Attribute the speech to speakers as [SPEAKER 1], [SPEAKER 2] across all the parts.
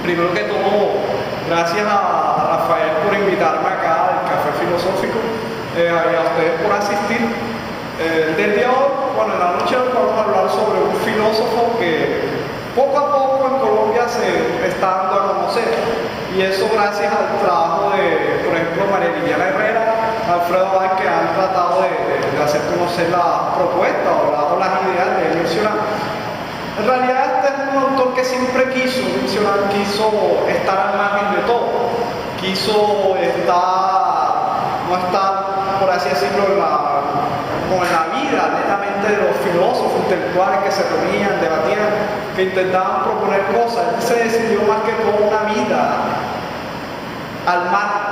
[SPEAKER 1] primero que todo, gracias a Rafael por invitarme acá al Café Filosófico, y a ustedes por asistir. Del día de hoy, bueno, en la noche vamos a hablar sobre un filósofo que poco a poco en Colombia se está dando a conocer, y eso gracias al trabajo de, por ejemplo, María Liliana Herrera, Alfredo Valls, que han tratado de hacer conocer la propuesta o las ideas de él mencionar. En realidad este es un autor que siempre quiso estar al margen de todo, quiso no estar, por así decirlo, como en la vida netamente de los filósofos intelectuales que se reunían, debatían, que intentaban proponer cosas. Él se decidió más que todo una vida al margen,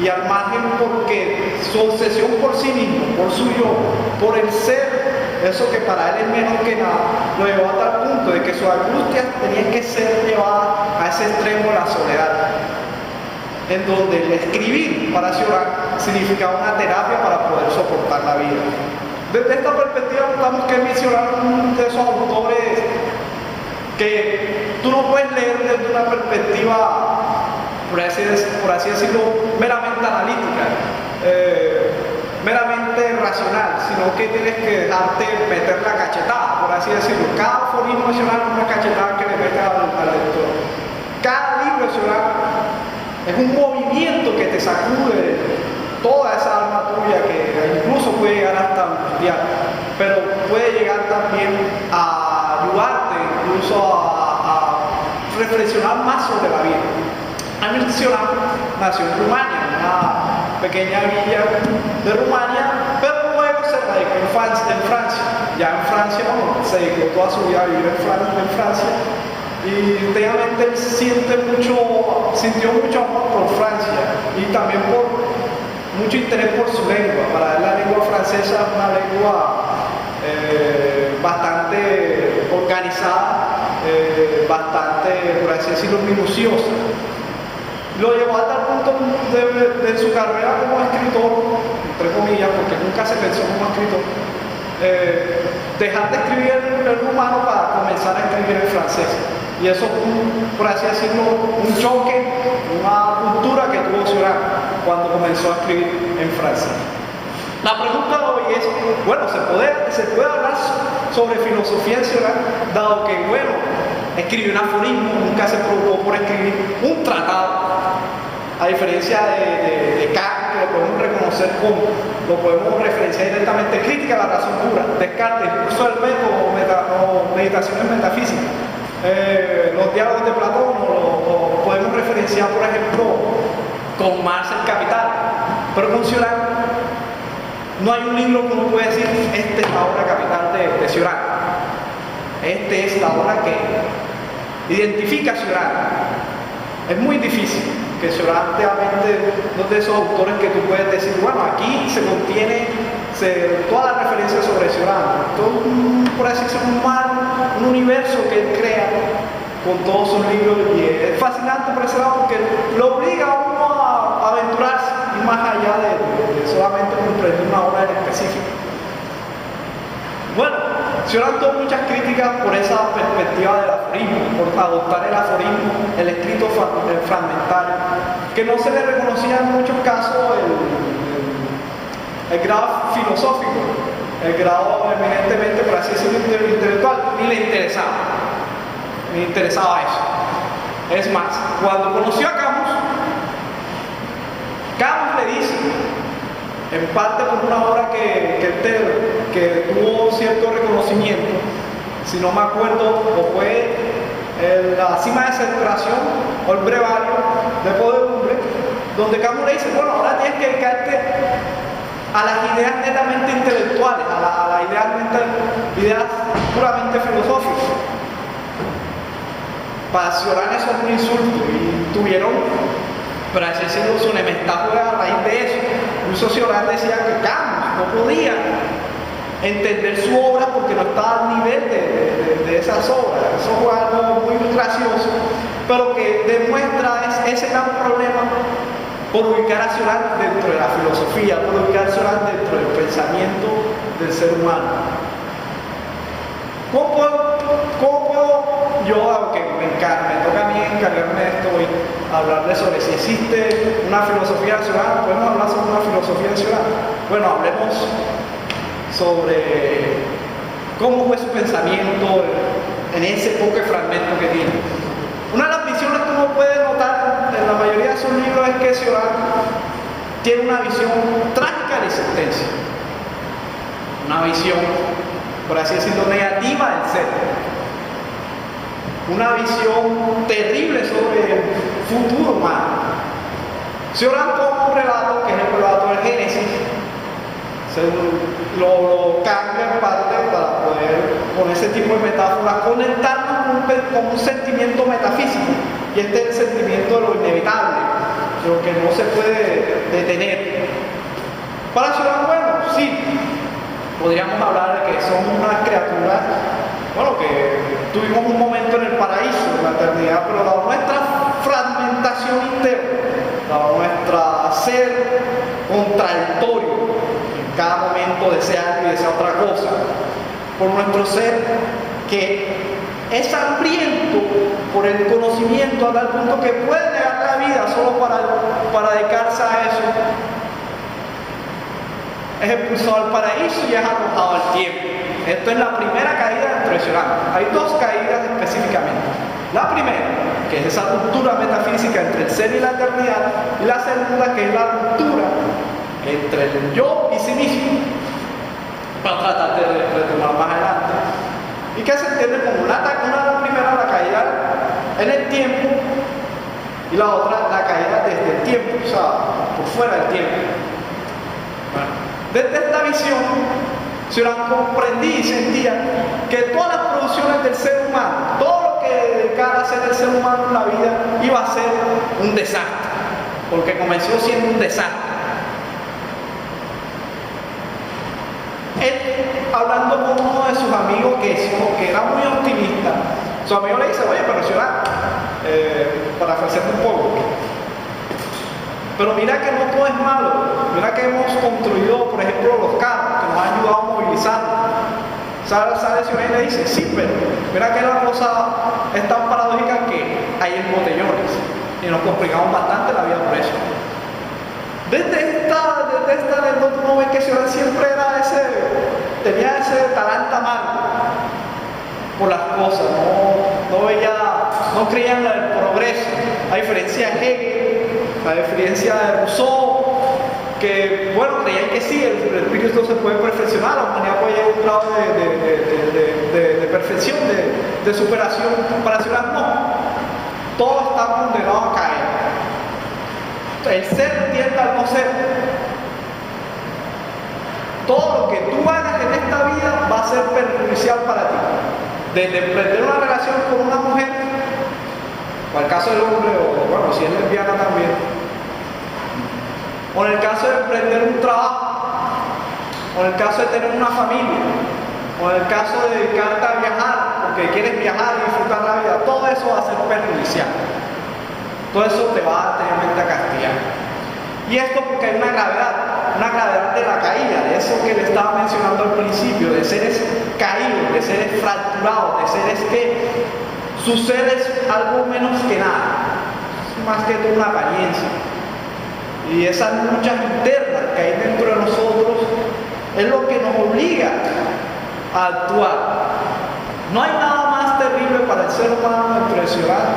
[SPEAKER 1] y al margen porque su obsesión por sí mismo, por su yo, por el ser, eso que para él es menos que nada, lo llevó a tal punto de que sus angustias tenían que ser llevadas a ese extremo de la soledad, en donde el escribir para Cioran significaba una terapia para poder soportar la vida. Desde esta perspectiva notamos que Cioran es uno de esos autores que tú no puedes leer desde una perspectiva, por así decirlo, meramente analítica, meramente racional, sino que tienes que dejarte meter la cachetada, por así decirlo. Cada aforismo nacional es una cachetada que le metes al lector. Cada libro nacional es un movimiento que te sacude toda esa alma tuya, que incluso puede llegar hasta angustiar, pero puede llegar también a ayudarte, incluso a reflexionar más sobre la vida. Emil Cioran nació en Rumania, una pequeña villa de Rumania, pero luego se radicó en Francia. Ya en Francia, bueno, se dedicó toda su vida a vivir en Francia, y últimamente él sintió mucho amor por Francia y también mucho interés por su lengua. Para él la lengua francesa es una lengua bastante organizada, bastante, por así decirlo, minuciosa. Lo llevó a tal punto de su carrera como escritor, entre comillas, porque nunca se pensó como escritor, dejar de escribir el rumano para comenzar a escribir el francés. Y eso fue, por así decirlo, un choque, una cultura que tuvo Cioran cuando comenzó a escribir en francés. La pregunta de hoy es, bueno, ¿se puede hablar sobre filosofía en Cioran, dado que, bueno, escribió un aforismo, nunca se preocupó por escribir un tratado, a diferencia de Kant, que lo podemos reconocer lo podemos referenciar directamente, crítica a la razón pura, Descartes, incluso el método o meditaciones metafísicas, los diálogos de Platón, lo podemos referenciar, por ejemplo, con Marx el Capital, pero con Cioran no hay un libro que uno puede decir, esta es la obra capital de Cioran, esta es la obra que identifica a Cioran. Es muy difícil que Cioran realmente no es de esos autores que tú puedes decir, bueno, aquí se contiene toda la referencia sobre Cioran, todo por así decirlo, un universo que él crea con todos sus libros, y es fascinante por ese lado porque lo obliga a uno a aventurarse más allá de solamente comprender una obra en específico. Bueno, Cioran tuvo muchas críticas por esa perspectiva del aforismo, por adoptar el aforismo, el escrito fragmentario, que no se le reconocía en muchos casos el grado filosófico, el grado eminentemente, por así decirlo, intelectual, ni le interesaba eso. Es más, cuando conoció a Camus le dice, en parte por una obra que tuvo cierto reconocimiento, si no me acuerdo, o fue la cima de separación o el brevario de Podedumbre, donde Camus le dice, bueno, ahora tienes que dedicarte a las ideas netamente intelectuales, a las ideas puramente filosóficas. Para Cioran eso es un insulto, y tuvieron, por así decirlo, su enemistad fue a raíz de eso. Incluso Cioran decía que Camus no podía entender su obra porque no estaba al nivel de esas obras. Eso fue algo muy gracioso, pero que demuestra ese gran problema por ubicar a Cioran dentro de la filosofía, por ubicar a Cioran dentro del pensamiento del ser humano. ¿Cómo puedo yo, aunque me toca a mí encargarme de esto hoy, hablarles sobre si existe una filosofía ciudadana. ¿Podemos hablar sobre una filosofía ciudadana? Bueno, hablemos sobre cómo fue su pensamiento en ese poco fragmento que tiene. Una de las visiones que uno puede notar en la mayoría de sus libros es que Cioran tiene una visión trágica de la existencia, una visión, por así decirlo, negativa del ser, una visión terrible sobre el futuro humano. Cioran toma un relato, que es el relato del Génesis, lo cambia en parte para poder, con ese tipo de metáforas, conectarnos con un sentimiento metafísico, y este es el sentimiento de lo inevitable, de lo que no se puede detener. Para Cioran, bueno, sí, podríamos hablar de que somos unas criaturas, bueno, que tuvimos un momento en el paraíso, en la eternidad, pero dado nuestra fragmentación interna, dado nuestra ser contradictorio, cada momento desea algo y desea otra cosa, por nuestro ser que es hambriento por el conocimiento a tal punto que puede negar la vida solo para dedicarse a eso, es expulsado al paraíso y es arrojado al tiempo. Esto es la primera caída dentro de Cioran. Hay dos caídas específicamente. La primera, que es esa ruptura metafísica entre el ser y la eternidad, y la segunda, que es la ruptura entre el yo y sí mismo, para tratar de retomar más adelante, y que se entiende como la primera, la caída en el tiempo, y la otra, la caída desde el tiempo, o sea, por fuera del tiempo. Bueno, desde esta visión, Cioran comprendía y sentía que todas las producciones del ser humano, todo lo que dedicara a hacer el ser humano en la vida, iba a ser un desastre, porque comenzó siendo un desastre. Él, hablando con uno de sus amigos que era muy optimista, su amigo le dice: oye, pero Cioran, parafraseando un poco, pero mira que no todo es malo, mira que hemos construido, por ejemplo, los carros, que nos han ayudado a movilizar. Sale Cioran y le dice: sí, pero mira que la cosa es tan paradójica que hay embotellones, y nos complicamos bastante la vida por eso. Desde esta anécdota uno ve que Cioran siempre tenía ese talante amargo por las cosas, no creía en el progreso, a diferencia de Hegel, a diferencia de Rousseau, que bueno, creían que sí, el espíritu se puede perfeccionar, la humanidad puede llegar a un grado de perfección, de superación. Para Cioran no, todo está condenado a caer. El ser tiende al no ser. Todo lo que tú hagas en esta vida va a ser perjudicial para ti. Desde emprender una relación con una mujer, o el caso del hombre, o bueno, si es lesbiana también, o en el caso de emprender un trabajo, o en el caso de tener una familia, o en el caso de dedicarte a viajar, porque quieres viajar y disfrutar la vida, todo eso va a ser perjudicial. Todo eso te va a castigar. Y esto porque hay una gravedad de la caída, de eso que le estaba mencionando al principio, de seres caídos, de seres fracturados, de seres que su ser es algo menos que nada, más que toda una apariencia. Y esas luchas internas que hay dentro de nosotros es lo que nos obliga a actuar. No hay nada más terrible para el ser humano dentro de Cioran,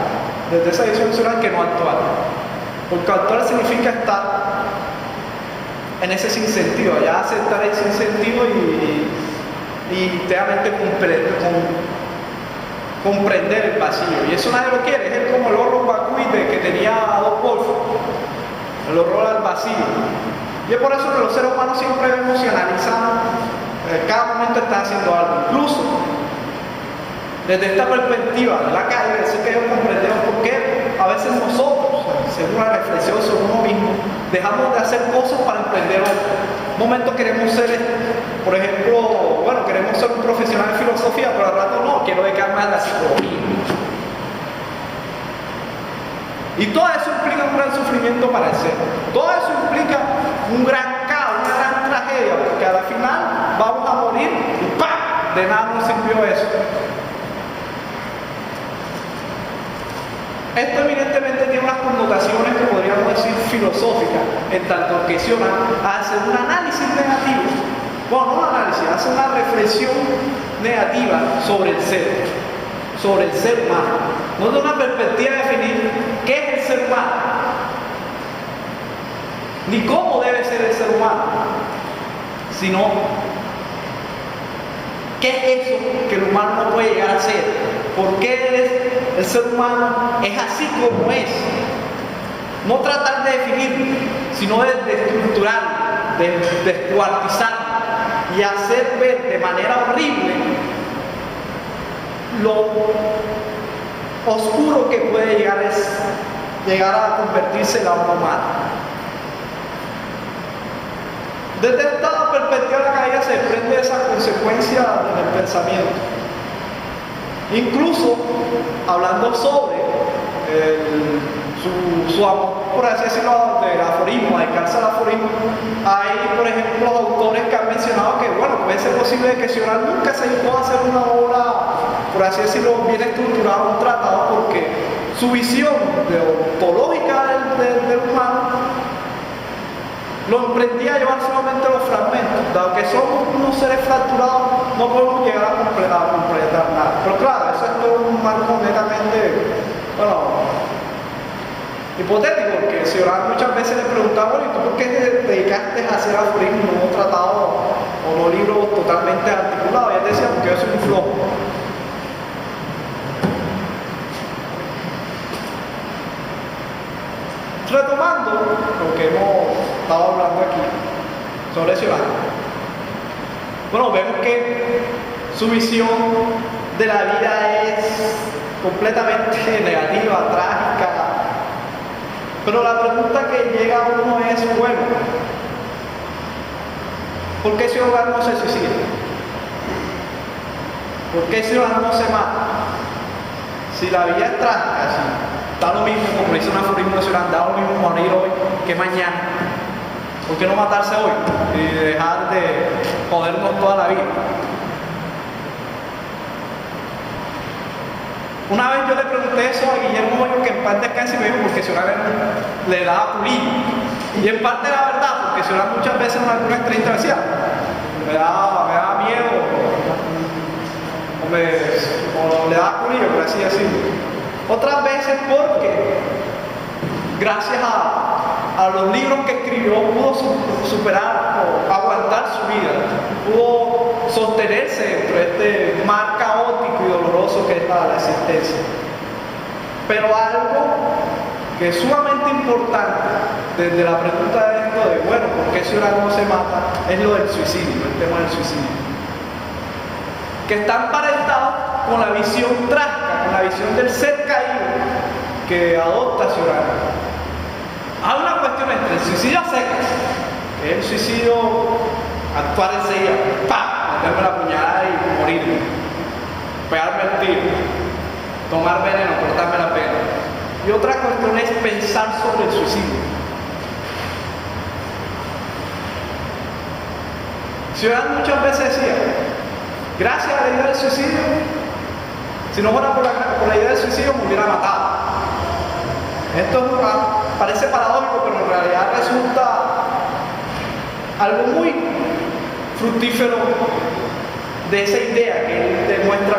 [SPEAKER 1] desde esa visión Cioran, que no actuar. Porque actuar significa estar en ese sinsentido, ya aceptar el sinsentido y realmente comprender el vacío. Y eso nadie lo quiere, es como el horror vacuite que tenía Adolf Wolff, el horror al vacío. Y es por eso que los seres humanos siempre vemos y analizamos, cada momento están haciendo algo. Incluso desde esta perspectiva de la calle, eso que ellos comprendemos por qué a veces nosotros, según una reflexión sobre uno mismo, dejamos de hacer cosas para emprender otras. Un momento queremos ser, por ejemplo, bueno, queremos ser un profesional en filosofía, pero al rato no, quiero dedicarme a la psicología. Y todo eso implica un gran sufrimiento para el ser. Todo eso implica un gran caos, una gran tragedia, porque al final vamos a morir y ¡pam! De nada nos sirvió eso. Esto evidentemente tiene unas connotaciones que podríamos decir filosóficas, en tanto que Sioran hace un análisis negativo, bueno, no un análisis, hace una reflexión negativa sobre el ser humano. No de una perspectiva de definir qué es el ser humano, ni cómo debe ser el ser humano, sino qué es eso que el humano no puede llegar a ser. ¿Por qué el ser humano es así como es? No tratar de definir, sino de estructurar, de descuartizar y hacer ver de manera horrible lo oscuro que puede llegar a convertirse la alma humana. Desde esta perspectiva de la caída se desprende esa consecuencia en el pensamiento. Incluso, hablando sobre su amor, por así decirlo, del aforismo, dedicarse al aforismo, hay, por ejemplo, autores que han mencionado que, bueno, puede ser posible que Sioran nunca se dedicó a hacer una obra, por así decirlo, bien estructurada, un tratado, porque su visión ontológica del humano lo emprendía a llevar solamente los fragmentos. Dado que somos unos seres fracturados, no podemos llegar a completar nada. Pero claro, eso es todo un marco netamente, bueno, hipotético, porque si muchas veces le preguntaba, bueno, ¿y tú por qué te dedicaste a hacer aforismo, no un tratado o no libros totalmente articulados? Y él decía, porque yo soy un flojo. Retomando lo que hemos estado hablando aquí sobre Sioran, bueno, vemos que su visión de la vida es completamente negativa, trágica, pero la pregunta que llega a uno es, bueno, ¿por qué Sioran no se suicida? ¿Por qué Sioran no se mata? Si la vida es trágica, sí. Da lo mismo, como dice un aforismo de Sioran, da lo mismo morir hoy que mañana. ¿Por qué no matarse hoy y dejar de jodernos toda la vida? Una vez yo le pregunté eso a Guillermo Hoyo, que en paz descanse, y me dijo, porque Sioran le daba pulillo. Y en parte la verdad, porque Sioran muchas veces en alguna entrevista decía, me daba miedo, o le daba pulillo, por así decirlo. Otras veces porque, gracias a los libros que escribió, pudo superar o aguantar su vida, pudo sostenerse dentro de este mar caótico y doloroso que es la existencia. Pero algo que es sumamente importante desde la pregunta de esto de, bueno, ¿por qué Sioran no se mata? Es lo del suicidio, el tema del suicidio, que está emparentado con la visión trágica, con la visión del ser caído que adopta Sioran. Hay una cuestión entre el suicidio a secas, que es el suicidio actuar enseguida, ¡pam!, meterme la puñalada y morirme, pegarme el tiro, tomar veneno, cortarme la pena. Y otra cuestión es pensar sobre el suicidio. Sioran muchas veces decía, gracias a la idea del suicidio, si no fuera por la idea del suicidio me hubiera matado. Esto parece paradójico, pero en realidad resulta algo muy fructífero de esa idea que él demuestra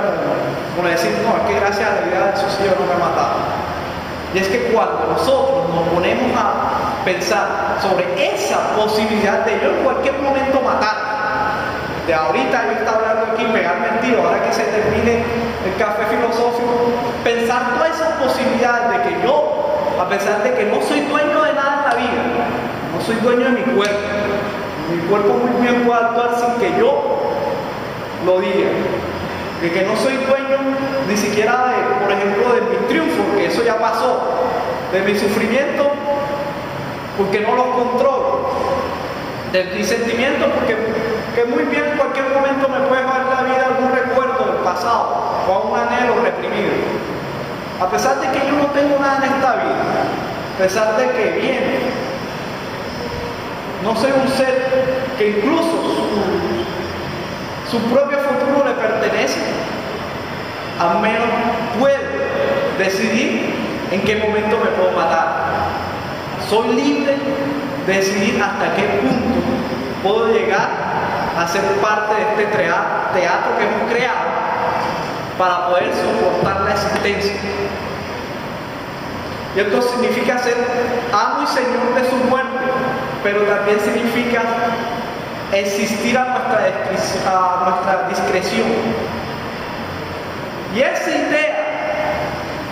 [SPEAKER 1] como decir, no, es que gracias a la idea del suicidio no me he matado. Y es que cuando nosotros nos ponemos a pensar sobre esa posibilidad de yo en cualquier momento matar, de ahorita yo estaba hablando aquí, pegarme el tiro, ahora que se termine el café filosófico, pensar todas esas posibilidades de que yo, a pesar de que no soy dueño de nada en la vida, no soy dueño de mi cuerpo muy bien puede actuar sin que yo lo diga, de que no soy dueño ni siquiera de, por ejemplo, de mi triunfo, porque eso ya pasó, de mi sufrimiento, porque no los controlo, de mis sentimientos, porque que muy bien en cualquier momento me puede dar la vida algún recuerdo del pasado o un anhelo reprimido. A pesar de que yo no tengo nada en esta vida, a pesar de que viene, no soy un ser que incluso su propio futuro le pertenece, al menos puedo decidir en qué momento me puedo matar. Soy libre de decidir hasta qué punto puedo llegar a ser parte de este teatro que hemos creado para poder soportar la existencia. Y esto significa ser amo y señor de su muerte, pero también significa existir a nuestra discreción. Y esa idea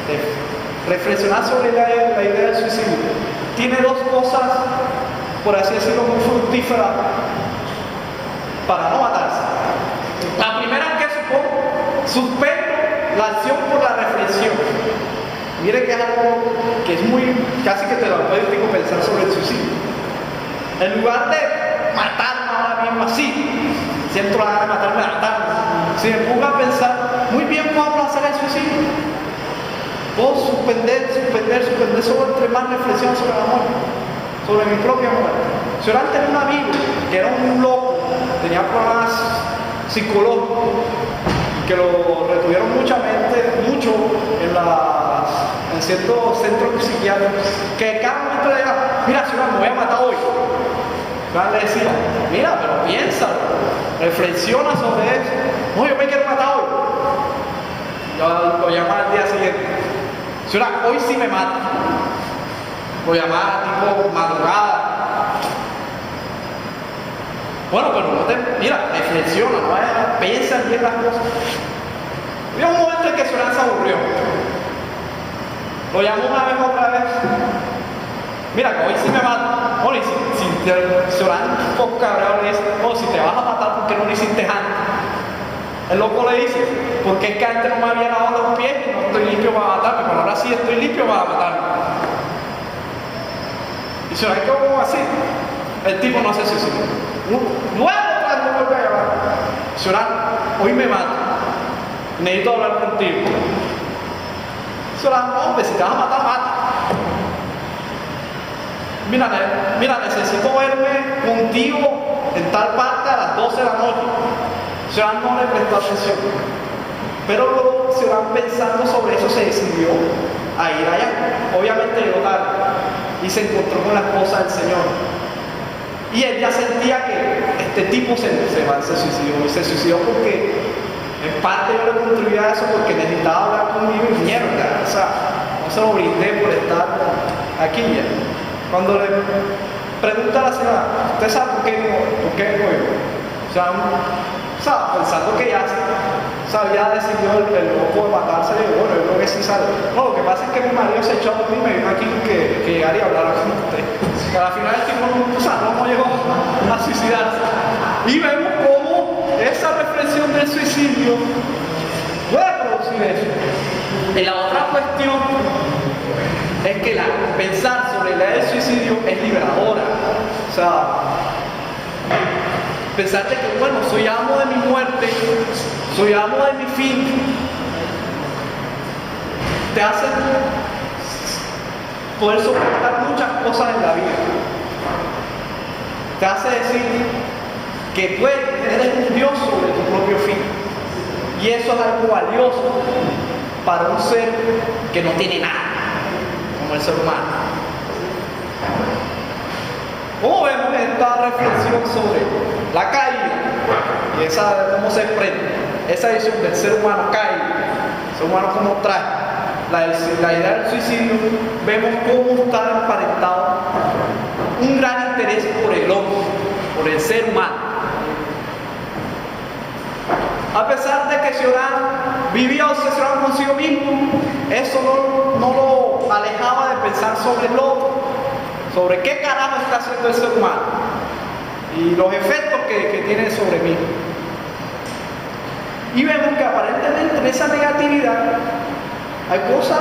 [SPEAKER 1] de reflexionar sobre la idea del suicidio tiene dos cosas, por así decirlo, muy fructíferas para no matarse. La primera es que suspendo la acción por la reflexión. Mire que es algo que es muy, casi que terapéutico pensar sobre el suicidio. En lugar de matarme ahora mismo así, siento la gana de matarme, si me pongo a pensar, muy bien, ¿cómo puedo hacer el suicidio? Puedo suspender sobre entre más reflexión sobre la muerte, sobre mi propia muerte. Si ahora tenía un amigo que era un loco, tenía problemas psicológicos, que lo retuvieron mucho en ciertos centros psiquiátricos, que cada momento le decía, mira, si me voy a matar hoy. Le decía, mira, pero piénsalo, reflexiona sobre eso. No, yo me quiero matar hoy. Yo lo llamaba al día siguiente. Señora, hoy sí me mato. Lo llamaba tipo madrugada. Bueno, pero mira, reflexiona, ¿no? Piensa bien las cosas. Había un momento en que Során se aburrió. Lo llamó una vez otra vez. Mira, que hoy sí me mato. Bueno, y si Során un poco cabreado le dice, oh, si te vas a matar, ¿por qué no lo hiciste antes? El loco le dice, porque es que antes no me había lavado los pies y no estoy limpio para matarme, pero ahora sí estoy limpio para matarme. Y Során, ¿cómo así? El tipo no se suicidó. Luego otra vez me vuelve a llamar. Során, hoy me mato. Necesito hablar contigo. Során, hombre, si te vas a matar, mata. Mira, necesito verme contigo en tal parte a las 12 de la noche. Során no le prestó atención. Pero luego Során, pensando sobre eso, se decidió a ir allá. Obviamente llegó tarde y se encontró con la esposa del Señor. Y él ya sentía que este tipo se suicidó. Y se suicidó porque en parte yo le contribuía a eso porque necesitaba hablar conmigo y mierda. O sea, no se lo brindé por estar aquí ya. Cuando le pregunta a la señora, ¿usted sabe por qué no? O sea, pensando que ya había decidido el loco de matarse, y bueno, yo creo que sí sabe. No, lo que pasa es que mi marido se echó a dormir y me vino aquí que llegar y hablar con usted. Que al final el tipo no llegó a suicidarse. Y vemos cómo esa reflexión del suicidio puede producir eso. Y la otra cuestión es que pensar sobre la idea del suicidio es liberadora. O sea, pensar de que, bueno, soy amo de mi muerte, soy amo de mi fin, te hace poder soportar muchas cosas en la vida. Te hace decir que eres un Dios sobre tu propio fin. Y eso es algo valioso para un ser que no tiene nada, como el ser humano. ¿Cómo vemos esta reflexión sobre la caída y cómo se prende? Esa visión del ser humano caído, el ser humano como trae la idea del suicidio, vemos cómo está emparentado un gran interés por el hombre, por el ser humano. A pesar de que Során vivía obsesionado consigo mismo, eso no lo alejaba de pensar sobre el otro, sobre qué carajo está haciendo el ser humano y los efectos que tiene sobre mí. Y vemos que aparentemente en esa negatividad hay cosas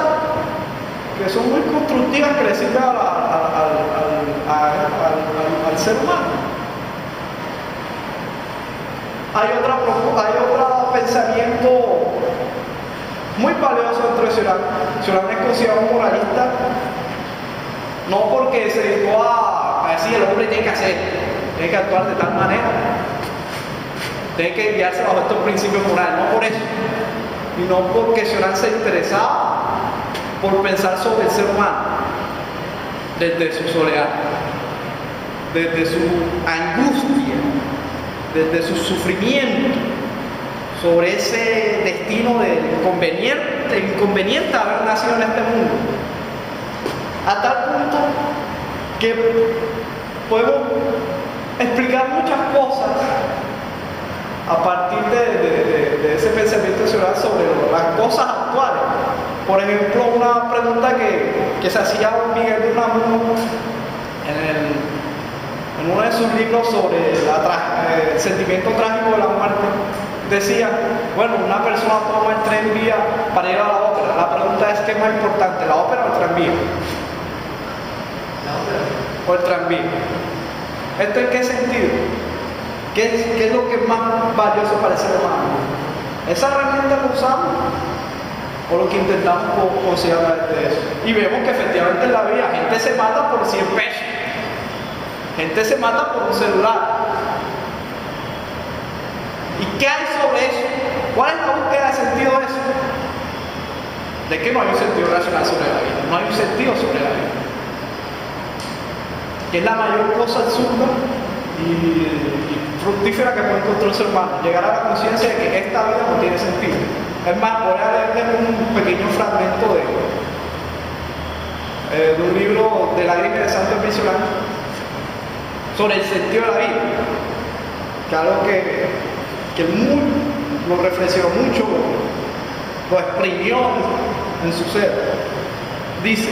[SPEAKER 1] que son muy constructivas que le sirven al ser humano. Hay otro pensamiento muy valioso dentro de Során. Során es considerado un moralista, no porque se dedicó a decir el hombre tiene que actuar de tal manera, tiene que guiarse bajo estos principios morales, no por eso, sino porque Során se interesaba por pensar sobre el ser humano desde su soledad, desde su angustia, desde su sufrimiento, sobre ese destino del inconveniente de haber nacido en este mundo, a tal punto que podemos explicar muchas cosas a partir de ese pensamiento social sobre las cosas actuales. Por ejemplo, una pregunta que se hacía Miguel de Unamuno en uno de sus libros sobre el sentimiento trágico de la muerte, decía, bueno, una persona toma el tranvía para ir a la ópera. La pregunta es, ¿qué es más importante, la ópera o el tranvía? La ópera. O el tranvía. ¿Esto en qué sentido? ¿Qué es lo que es más valioso para el ser humano? ¿Esa herramienta que usamos o lo que intentamos conseguir a través de eso? Y vemos que efectivamente en la vida gente se mata por 100 pesos, gente se mata por un celular. ¿Y qué hay sobre eso? ¿Cuál es la búsqueda de sentido de eso? De que no hay un sentido racional sobre la vida, no hay un sentido sobre la vida, que es la mayor cosa absurda y fructífera que puede encontrar un ser humano, llegar a la conciencia de que esta vida no tiene sentido. Es más, voy a leerles un pequeño fragmento de un libro de Lágrimas de Santo Misionero sobre el sentido de la vida, que es algo que lo reflexionó mucho, lo exprimió en su ser. Dice: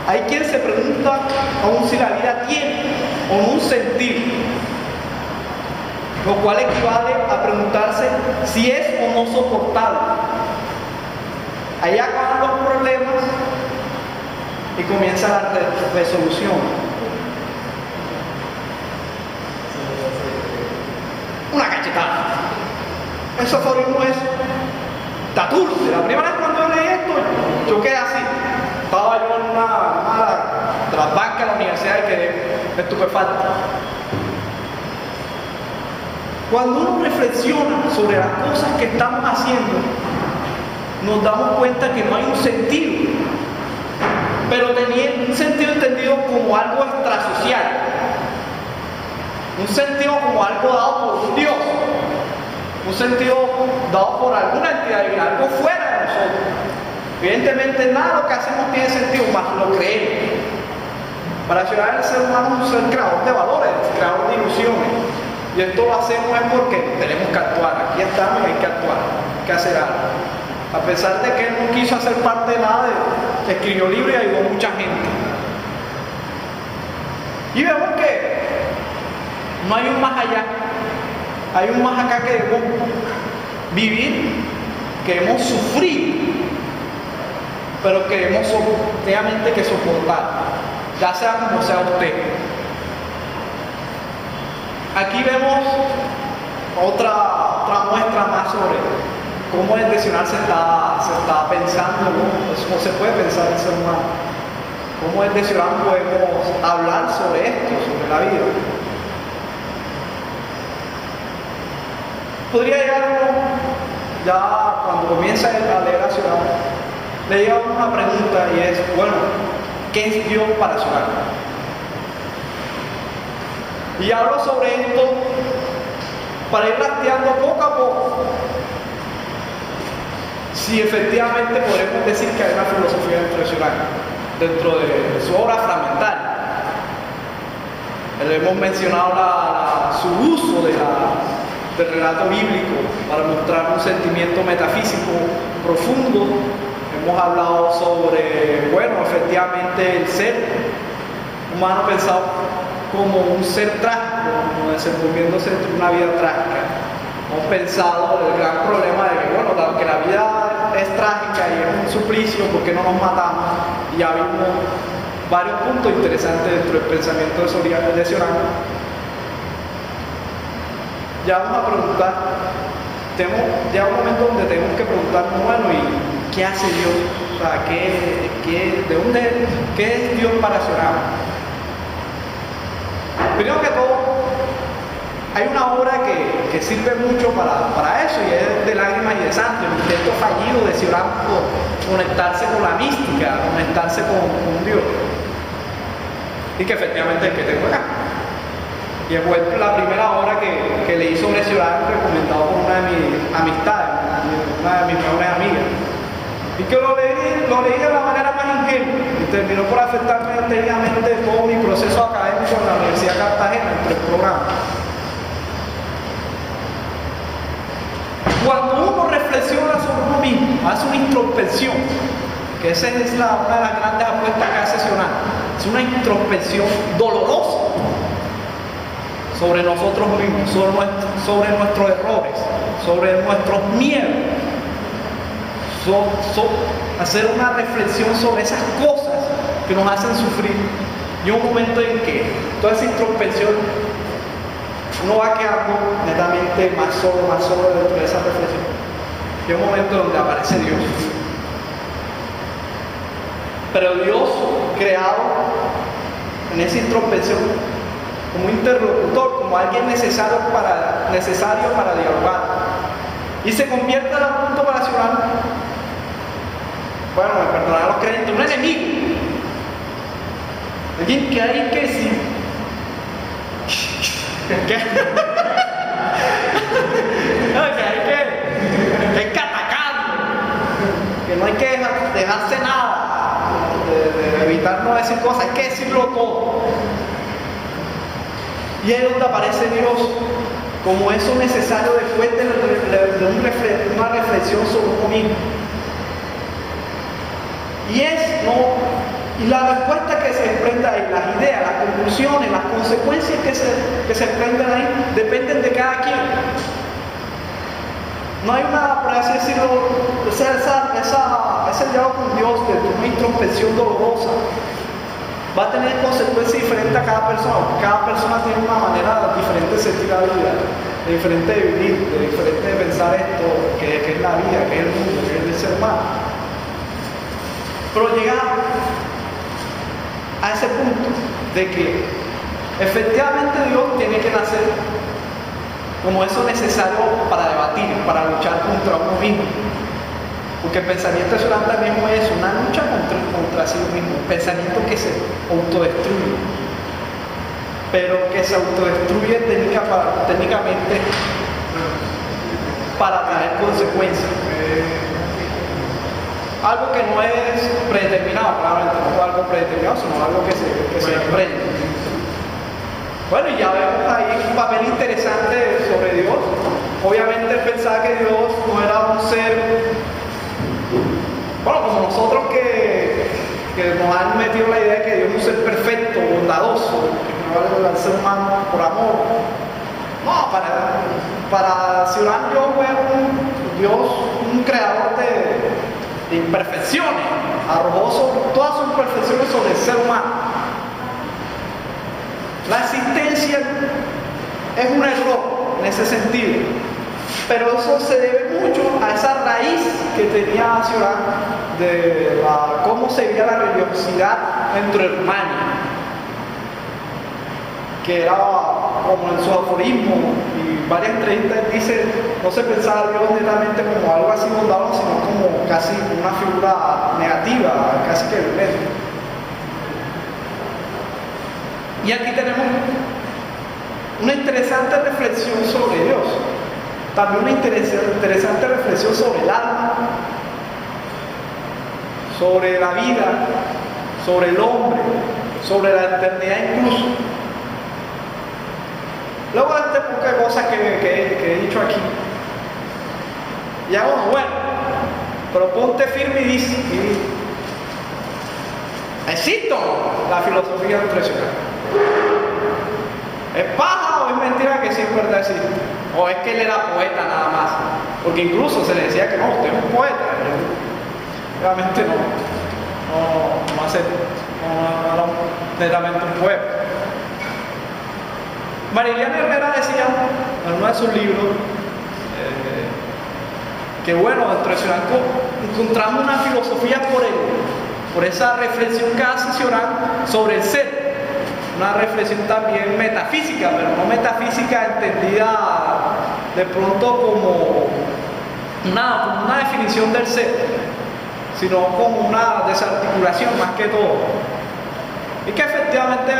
[SPEAKER 1] hay quien se pregunta aún si la vida tiene o no un sentido, lo cual equivale a preguntarse si es o no soportable. Ahí acaban los problemas y comienza la resolución. Una cachetada. Ese aforismo es Taturce. La primera vez cuando yo leí esto, yo quedé así. Estaba yo en una de las bancas de la universidad y quedé estupefacto. Cuando uno reflexiona sobre las cosas que estamos haciendo, nos damos cuenta que no hay un sentido, pero tenía un sentido entendido como algo extrasocial, un sentido como algo dado por un Dios, un sentido dado por alguna entidad divina, algo fuera de nosotros. Evidentemente nada de lo que hacemos tiene sentido, más lo creemos. Para llegar al ser humano es un ser creador de valores, creador de ilusiones. Y esto lo hacemos es porque tenemos que actuar. Aquí estamos y hay que actuar, hay que hacer algo. A pesar de que él no quiso hacer parte de nada, escribió libros y ayudó a mucha gente. Y vemos que no hay un más allá, hay un más acá que debemos vivir, que debemos sufrir, pero que debemos obviamente que soportar, ya sea como sea usted. Aquí vemos otra muestra más sobre cómo el decisional se está pensando, ¿no? Cómo se puede pensar el ser humano, cómo el decisional podemos hablar sobre esto, sobre la vida. Podría llegar uno, ya cuando comienza a leer la ciudad, le llega una pregunta y es, bueno, ¿qué es Dios para su alma? Y hablo sobre esto para ir rastreando poco a poco si efectivamente podemos decir que hay una filosofía tradicional dentro de su obra fragmental. Hemos mencionado su uso del relato bíblico para mostrar un sentimiento metafísico profundo. Hemos hablado sobre, bueno, efectivamente el ser humano pensado como un ser trágico, como desenvolviéndose entre una vida trágica. Hemos pensado el gran problema de que, bueno, dado que la vida es trágica y es un suplicio, ¿por qué no nos matamos? Y ya vimos varios puntos interesantes dentro del pensamiento de Sionano. Ya vamos a preguntar, llega un momento donde tenemos que preguntarnos, bueno, ¿y qué hace Dios? O sea, ¿qué es Dios para Sionano? Primero que todo, Hay una obra que sirve mucho para eso y es de lágrimas y de sangre, el intento fallido de Cioran por conectarse con la mística, conectarse con Dios. Y que efectivamente es que te juega. Y fue la primera obra que leí sobre Cioran, recomendado por una de mis amistades, una de mis mejores amigas. Y que lo leí de la manera más ingenua y terminó por afectarme enteramente todo mi proceso académico en la Universidad de Cartagena, en 3 programas. Cuando uno reflexiona sobre uno mismo, hace una introspección, que esa es una de las grandes apuestas que hace Cioran, es una introspección dolorosa sobre nosotros mismos, sobre nuestros errores, sobre nuestros miedos, hacer una reflexión sobre esas cosas que nos hacen sufrir. Y un momento en que toda esa introspección uno va quedando netamente más solo dentro de esa reflexión. Y un momento donde aparece Dios. Pero Dios creado en esa introspección como un interlocutor, como alguien necesario para dialogar. Y se convierte en un punto para Cioran, bueno, me perdonarán los creyentes, un enemigo. Alguien que hay que sí. ¿Qué? No, que hay que atacarlo, que no hay que dejarse nada, de evitar no decir cosas, hay que decirlo todo. Y ahí es donde aparece Dios como eso necesario después de una reflexión sobre uno mismo. Y la respuesta que se desprende ahí, las ideas, las conclusiones, las consecuencias que se desprenden ahí, dependen de cada quien. No hay una, por así decirlo, ese diálogo con Dios de una introspección dolorosa va a tener consecuencias diferentes a cada persona, porque cada persona tiene una manera diferente de sentir la vida, de diferente de vivir, de diferente de pensar esto, que es la vida, que es el mundo, que es el ser humano. Pero llegar a ese punto de que efectivamente Dios tiene que nacer como eso necesario para debatir, para luchar contra uno mismo. Porque el pensamiento de Cioran también es una lucha contra sí mismo, un pensamiento que se autodestruye, pero que se autodestruye técnicamente para traer consecuencias. Algo que no es predeterminado, claramente, no es algo predeterminado, sino algo que se desprende. Bueno, y ya vemos ahí un papel interesante sobre Dios. Obviamente él pensaba que Dios no era un ser, bueno, como nosotros que nos han metido la idea de que Dios es un ser perfecto, bondadoso, que no vale al ser humano por amor. No, para Cioran Dios fue un creador de imperfecciones, arrojó todas sus imperfecciones sobre el ser humano. La existencia es un error en ese sentido, pero eso se debe mucho a esa raíz que tenía Cioran de cómo sería la religiosidad entre hermanos, que era como en su aforismo y varias entrevistas dice, no se pensaba a Dios netamente como algo así bondadoso, sino como casi una figura negativa, casi que violenta. Y aquí tenemos una interesante reflexión sobre Dios, también una interesante reflexión sobre el alma, sobre la vida, sobre el hombre, sobre la eternidad incluso. Luego de este poco de cosas que he dicho aquí, ya bueno, pero ponte firme y dice, ¿existe la filosofía nutricional? ¿Es paja o es mentira que sí es verdad existe? ¿O es que él era poeta nada más? Porque incluso se le decía que no, usted es un poeta. Realmente no era netamente un poeta. Mariliana Herrera decía en uno de sus libros que bueno, dentro de Cioran encontramos una filosofía por esa reflexión que hace Cioran sobre el ser, una reflexión también metafísica, pero no metafísica entendida de pronto como una definición del ser, sino como una desarticulación más que todo. Y que efectivamente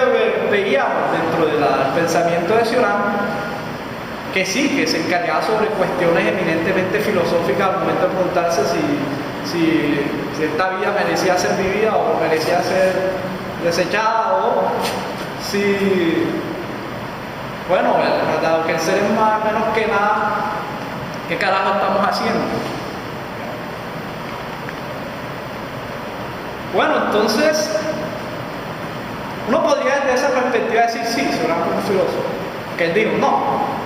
[SPEAKER 1] veíamos dentro del pensamiento de Cioran que sí, que se encargaba sobre cuestiones eminentemente filosóficas al momento de preguntarse si esta vida merecía ser vivida o merecía ser desechada, o si, bueno, dado que el ser es más menos que nada, ¿qué carajo estamos haciendo? Bueno, entonces uno podría desde esa perspectiva decir sí, Cioran fue un filósofo, que él dijo no,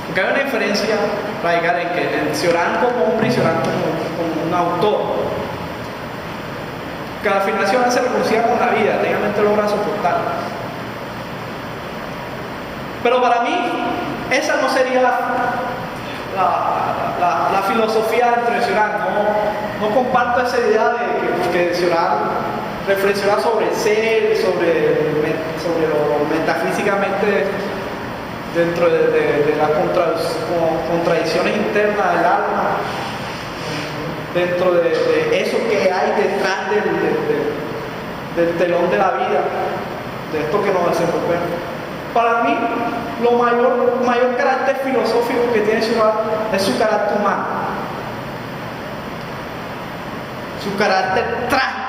[SPEAKER 1] porque hay una diferencia radical en que Cioran como hombre y Cioran como un autor, que al final Cioran se reconcilia con la vida, técnicamente logra soportarla. Pero para mí esa no sería la filosofía entre Cioran. No comparto esa idea de que Cioran reflexiona sobre el ser, sobre lo metafísicamente dentro de las contradicciones internas del alma, dentro de eso que hay detrás del telón de la vida, de esto que nos desenvolvemos. Para mí, lo mayor carácter filosófico que tiene Cioran es su carácter humano, su carácter trágico,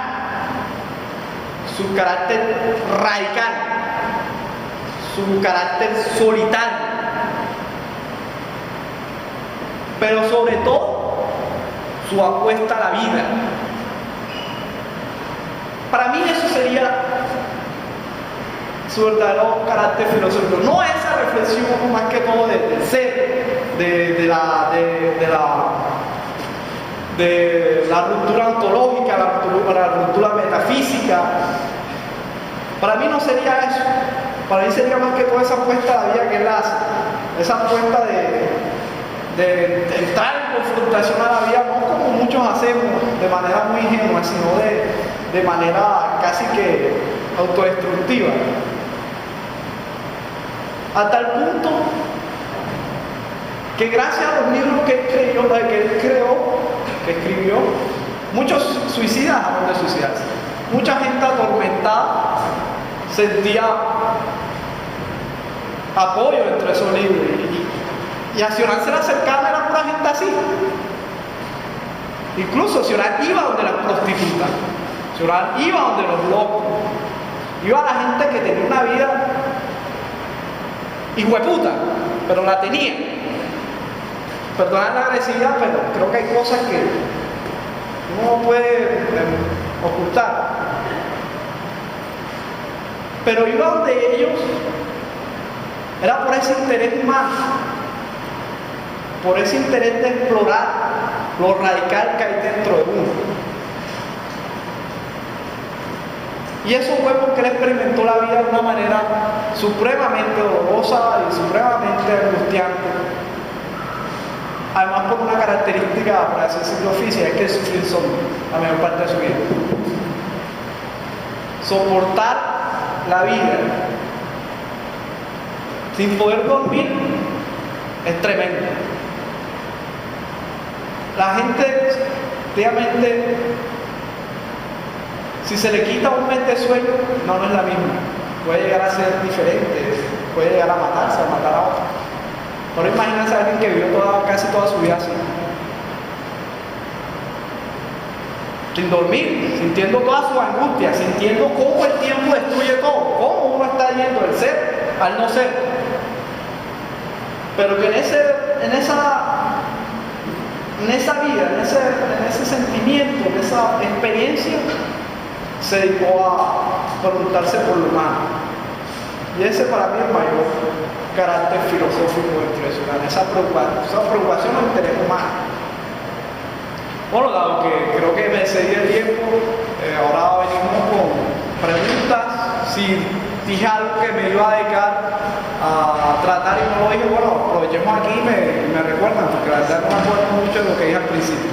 [SPEAKER 1] su carácter radical, su carácter solitario, pero sobre todo su apuesta a la vida. Para mí eso sería su verdadero carácter filosófico, no esa reflexión más que todo del ser, de la ruptura ontológica, la ruptura metafísica. Para mí no sería eso. Para mí sería más que toda esa apuesta a la vida que él hace, esa apuesta de entrar en confrontación a la vida, no como muchos hacemos de manera muy ingenua, sino de manera casi que autodestructiva. A tal punto que gracias a los libros que escribió, muchos suicidas hablan de suicidarse. Mucha gente atormentada sentía apoyo entre esos libros y a Cioran se le acercaba, era pura gente así. Incluso Cioran iba donde las prostitutas, Cioran iba donde los locos, iba a la gente que tenía una vida hijueputa, pero la tenía. Perdonad la agresividad, pero creo que hay cosas que uno no puede ocultar. Pero iba donde ellos, era por ese interés humano, por ese interés de explorar lo radical que hay dentro de uno. Y eso fue porque él experimentó la vida de una manera supremamente dolorosa y supremamente angustiante. Además por una característica, para decirlo física, es que sufrir solo la mayor parte de su vida. Soportar la vida sin poder dormir es tremendo. La gente, obviamente, si se le quita un mes de sueño, no es la misma. Puede llegar a ser diferente, puede llegar a matarse, a matar a otro. Ahora imagínense a alguien que vivió casi toda su vida así. Sin dormir, sintiendo toda su angustia, sintiendo cómo el tiempo destruye todo, cómo uno está yendo del ser al no ser. Pero que en esa vida, en ese sentimiento, en esa experiencia, se dedicó a preguntarse por lo humano. Y ese para mí es el mayor carácter filosófico de Cioran, esa preocupación del interés humano. Bueno, dado que creo que me excedí el tiempo, ahora venimos con preguntas. Si dije algo que me iba a dedicar a tratar y no lo dije, bueno, aprovechemos aquí y me recuerdan, porque la verdad no me acuerdo mucho de lo que dije al principio.